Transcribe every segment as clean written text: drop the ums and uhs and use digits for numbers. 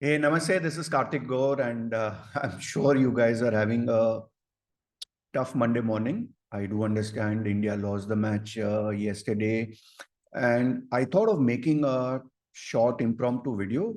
Hey, Namaste. This is Kaartik Gor, and I'm sure you guys are having a tough Monday morning. I do understand India lost the match yesterday, and I thought of making a short impromptu video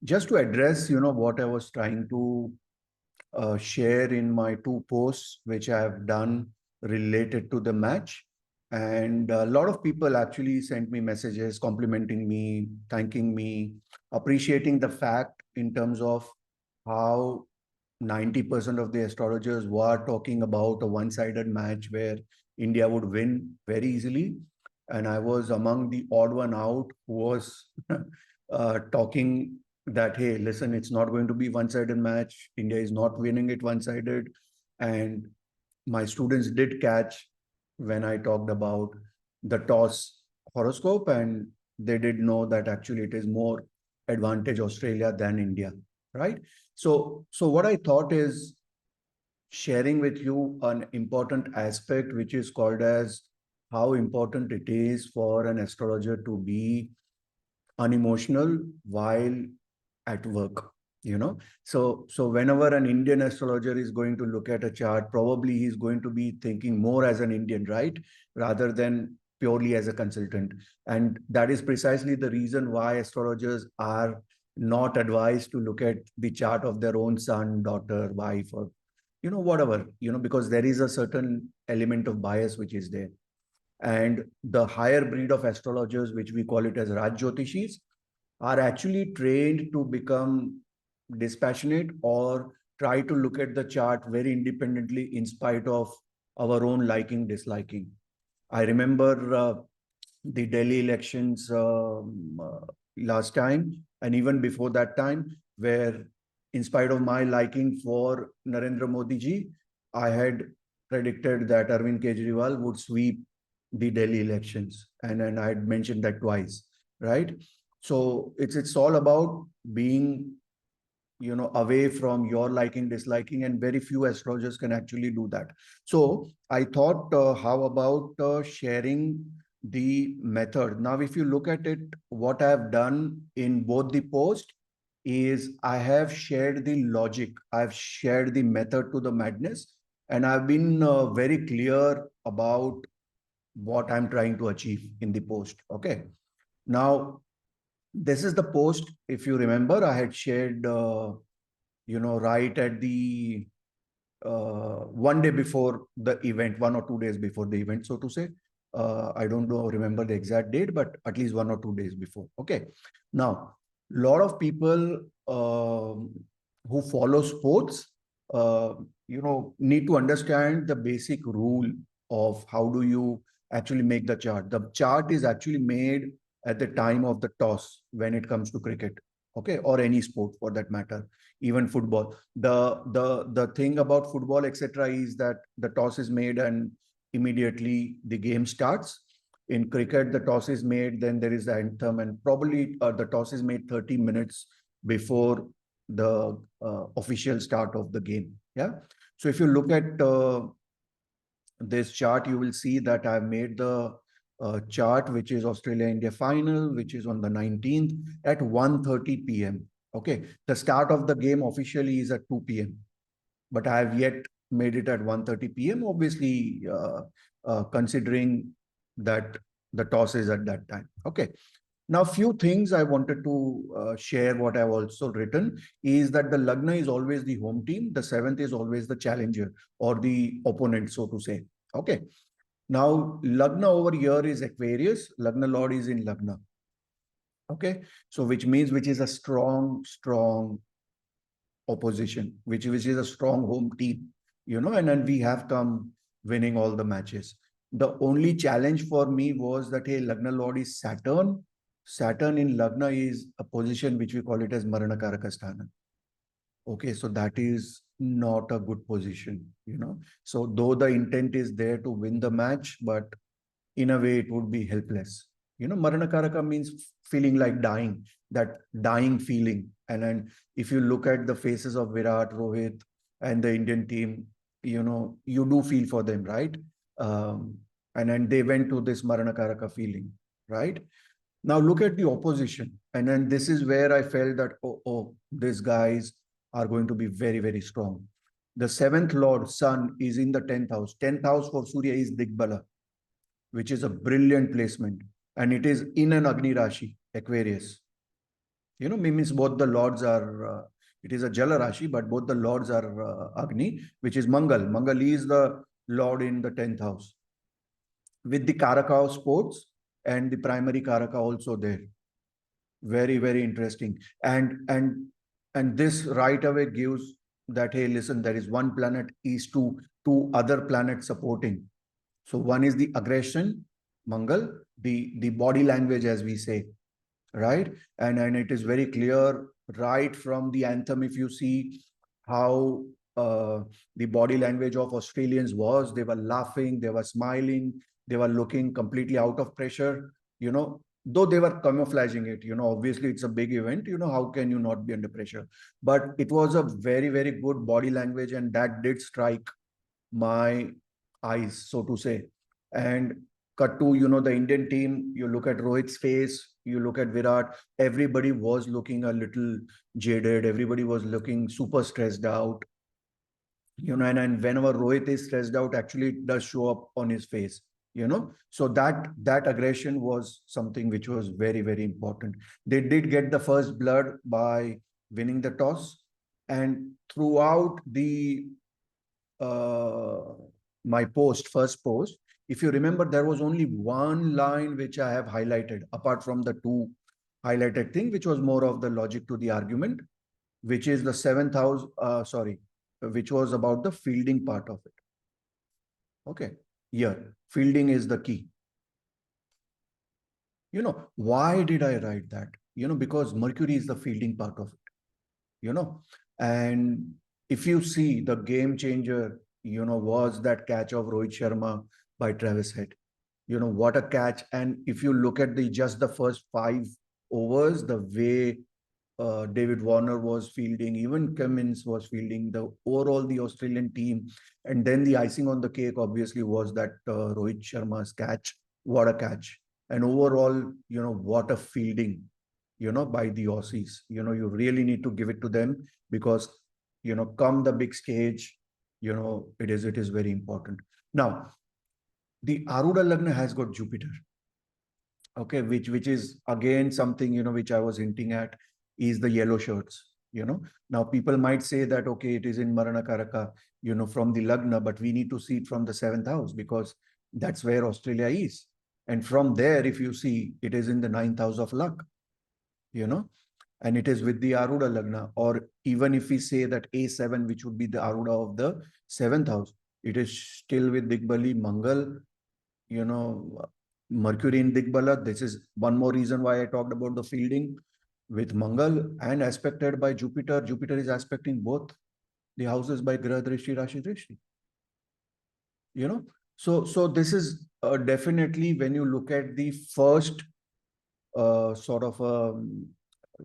just to address, what I was trying to share in my two posts, which I have done related to the match. And a lot of people actually sent me messages complimenting me, thanking me, appreciating the fact in terms of how 90% of the astrologers were talking about a one-sided match where India would win very easily. And I was among the odd one out who was talking that, hey, listen, it's not going to be one-sided match. India is not winning it one-sided. And my students did catch when I talked about the toss horoscope, and they did know that actually it is more advantage Australia than India, right? So what I thought is sharing with you an important aspect, which is called as how important it is for an astrologer to be unemotional while at work. So whenever an Indian astrologer is going to look at a chart, probably he's going to be thinking more as an Indian, right, rather than purely as a consultant. And that is precisely the reason why astrologers are not advised to look at the chart of their own son, daughter, wife, or whatever, because there is a certain element of bias which is there. And the higher breed of astrologers, which we call it as Raj-Jyotishis, are actually trained to become dispassionate or try to look at the chart very independently in spite of our own liking, disliking. I remember the Delhi elections last time, and even before that time, where in spite of my liking for Narendra Modi ji, I had predicted that Arvind Kejriwal would sweep the Delhi elections, and I had mentioned that twice, right? So it's all about being away from your liking, disliking, and very few astrologers can actually do that. So I thought, how about sharing the method? Now, if you look at it, what I have done in both the post is I have shared the logic, I've shared the method to the madness, and I've been very clear about what I'm trying to achieve in the post. Okay. Now, this is the post. If you remember, I had shared, right at the one day before the event, 1 or 2 days before the event, so to say. I don't know, remember the exact date, but at least 1 or 2 days before. Okay. Now, a lot of people who follow sports, need to understand the basic rule of how do you actually make the chart. The chart is actually made at the time of the toss when it comes to cricket, okay, or any sport for that matter, even football. The thing about football, etc., is that the toss is made and immediately the game starts. In cricket, the toss is made, then there is the anthem, and probably the toss is made 30 minutes before the official start of the game. Yeah. So if you look at this chart, you will see that I've made the chart, which is Australia-India final, which is on the 19th at 1:30 p.m. Okay. The start of the game officially is at 2 p.m. But I have yet made it at 1:30 p.m. Obviously, considering that the toss is at that time. Okay. Now, few things I wanted to share, what I've also written is that the Lagna is always the home team. The seventh is always the challenger or the opponent, so to say. Okay. Now, Lagna over here is Aquarius. Lagna Lord is in Lagna. Okay. So, which means, which is a strong opposition, which is a strong home team, and then we have come winning all the matches. The only challenge for me was that, hey, Lagna Lord is Saturn. Saturn in Lagna is a position which we call it as Maranakaraka. Okay, so that is not a good position, So though the intent is there to win the match, but in a way it would be helpless. Maranakaraka means feeling like dying, that dying feeling. And then if you look at the faces of Virat, Rohit, and the Indian team, you do feel for them, right? And then they went to this Maranakaraka feeling, right? Now look at the opposition. And then this is where I felt that, these guys are going to be very, very strong. The seventh lord, sun, is in the 10th house. 10th house for Surya is 𝗙𝗏𝗏, which is a brilliant placement. And it is in an Agni Rashi, Aquarius. Means both the lords are, it is a Jala Rashi, but both the lords are Agni, which is Mangal. Mangal is the lord in the 10th house. With the Karaka of sports and the primary Karaka also there. Very, very interesting. And this right away gives that, hey, listen, there is one planet is to two other planets supporting. So one is the aggression, Mangal, the body language, as we say, right? And it is very clear right from the anthem, if you see how the body language of Australians was, they were laughing, they were smiling, they were looking completely out of pressure, though they were camouflaging it, obviously it's a big event, how can you not be under pressure? But it was a very, very good body language, and that did strike my eyes, so to say. And cut to, the Indian team, you look at Rohit's face, you look at Virat, everybody was looking a little jaded, everybody was looking super stressed out, and whenever Rohit is stressed out, actually it does show up on his face. So that aggression was something which was very, very important. They did get the first blood by winning the toss, and throughout the my first post, if you remember, there was only one line which I have highlighted apart from the two highlighted thing, which was more of the logic to the argument, which is the 7th house, which was about the fielding part of it. Okay. Here, fielding is the key. Why did I write that? Because Mercury is the fielding part of it, and if you see the game changer, was that catch of Rohit Sharma by Travis Head. What a catch. And if you look at just the first 5 overs, the way David Warner was fielding, even Cummins was fielding, the Australian team, and then the icing on the cake obviously was that Rohit Sharma's catch. What a catch. And overall, what a fielding, by the Aussies. You really need to give it to them, because, come the big stage, it is very important. Now, the Arudha Lagna has got Jupiter. Okay, which is again something, which I was hinting at, is the yellow shirts. Now people might say that, okay, it is in Marana Karaka, from the Lagna, but we need to see it from the 7th house, because that's where Australia is. And from there, if you see, it is in the 9th house of luck, and it is with the Arudha Lagna. Or even if we say that A7, which would be the Arudha of the 7th house, it is still with 𝗙𝗏𝗏, Mangal, Mercury in 𝗙𝗏𝗏. This is one more reason why I talked about the fielding with Mangal, and aspected by Jupiter. Jupiter is aspecting both the houses by Graha Drishti, Rashi Drishti. So this is definitely, when you look at the first sort of,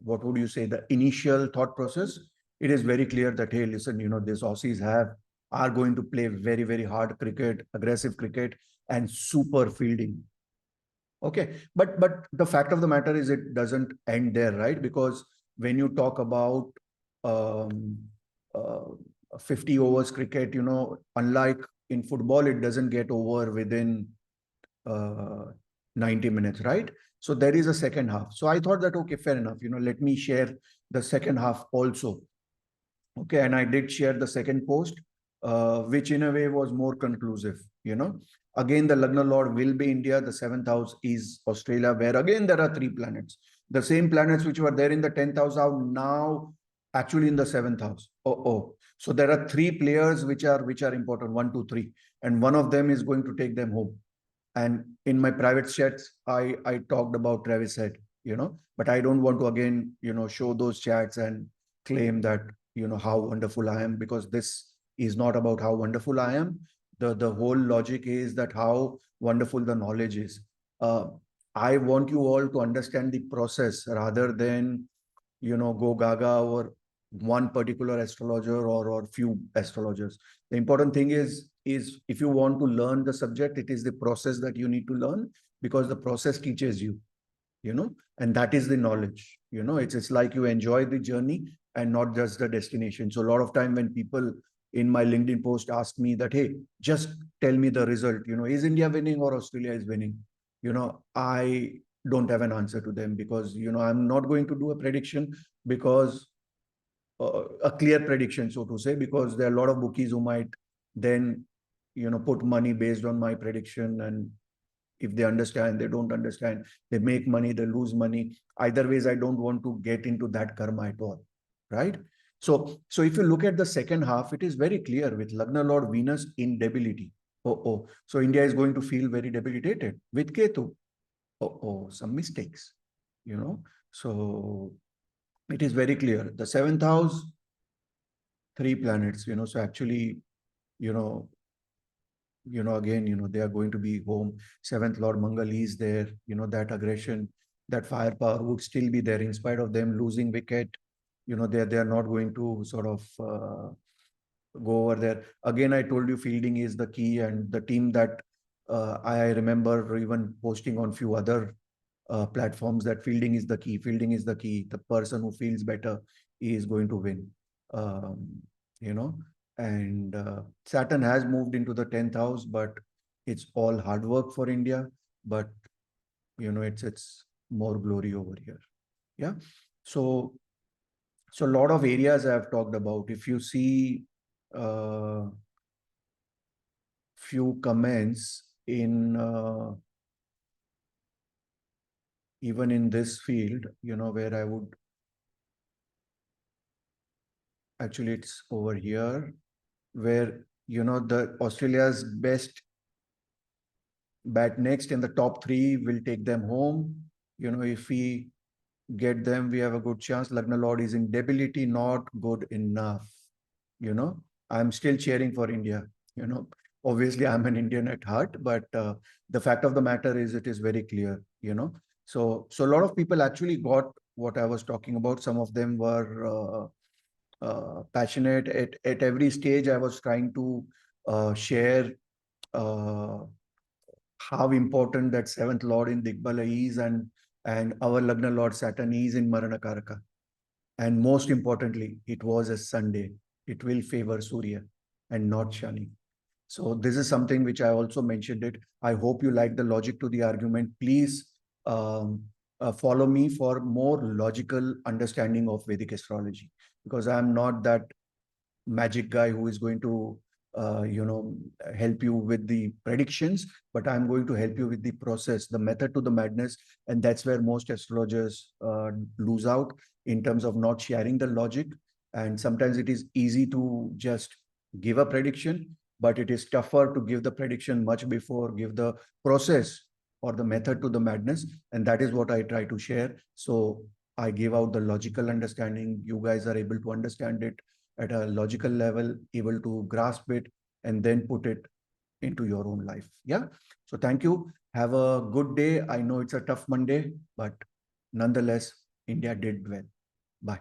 what would you say, the initial thought process, it is very clear that, hey, listen, these Aussies are going to play very, very hard cricket, aggressive cricket, and super fielding. Okay, but the fact of the matter is, it doesn't end there, right? Because when you talk about 50 overs cricket, unlike in football, it doesn't get over within 90 minutes, right? So there is a second half. So I thought that, okay, fair enough, let me share the second half also. Okay, and I did share the second post, which in a way was more conclusive. Again, the Lagna Lord will be India. The 7th house is Australia, where again there are 3 planets. The same planets which were there in the 10th house are now actually in the 7th house. So there are 3 players which are important, 1, 2, 3, and one of them is going to take them home. And in my private chats, I talked about Travis Head, but I don't want to again, show those chats and claim that, how wonderful I am, because this is not about how wonderful I am. The whole logic is that how wonderful the knowledge is. I want you all to understand the process rather than, go gaga over one particular astrologer or few astrologers. The important thing is if you want to learn the subject, it is the process that you need to learn, because the process teaches you. and that is the knowledge. It's like you enjoy the journey and not just the destination. So a lot of time when people in my LinkedIn post ask me that, hey, just tell me the result, is India winning or Australia is winning? I don't have an answer to them, because, I'm not going to do a prediction, because a clear prediction, so to say, because there are a lot of bookies who might then, put money based on my prediction. And if they understand, they don't understand, they make money, they lose money. Either ways, I don't want to get into that karma at all, right? So if you look at the second half, it is very clear with Lagna Lord Venus in debility. So India is going to feel very debilitated with Ketu. Some mistakes, So it is very clear. The seventh house, 3 planets, so actually, again, they are going to be home. Seventh Lord Mangal is there, that aggression, that firepower would still be there in spite of them losing wicket. They are not going to sort of go over there. Again, I told you fielding is the key, and the team that I remember even posting on few other platforms that fielding is the key. Fielding is the key. The person who feels better is going to win. And Saturn has moved into the 10th house, but it's all hard work for India. But it's more glory over here. Yeah. So a lot of areas I have talked about. If you see few comments in even in this field, where I would actually, it's over here, where the Australia's best bat next in the top 3 will take them home. If we get them, we have a good chance. Lagna Lord is in debility, not good enough. I'm still cheering for India. Obviously I'm an Indian at heart, but the fact of the matter is it is very clear. So a lot of people actually got what I was talking about. Some of them were passionate. At every stage I was trying to share how important that 7th Lord in Digbala is, and our Lagna Lord Saturn is in Maranakaraka. And most importantly, it was a Sunday. It will favor Surya and not Shani. So this is something which I also mentioned it. I hope you like the logic to the argument. Please follow me for more logical understanding of Vedic astrology, because I'm not that magic guy who is going to help you with the predictions, but I'm going to help you with the process, the method to the madness. And that's where most astrologers lose out, in terms of not sharing the logic. And sometimes it is easy to just give a prediction, but it is tougher to give the prediction much before give the process or the method to the madness. And that is what I try to share. So I give out the logical understanding. You guys are able to understand it at a logical level, able to grasp it, and then put it into your own life. Yeah. So thank you. Have a good day. I know it's a tough Monday, but nonetheless, India did well. Bye.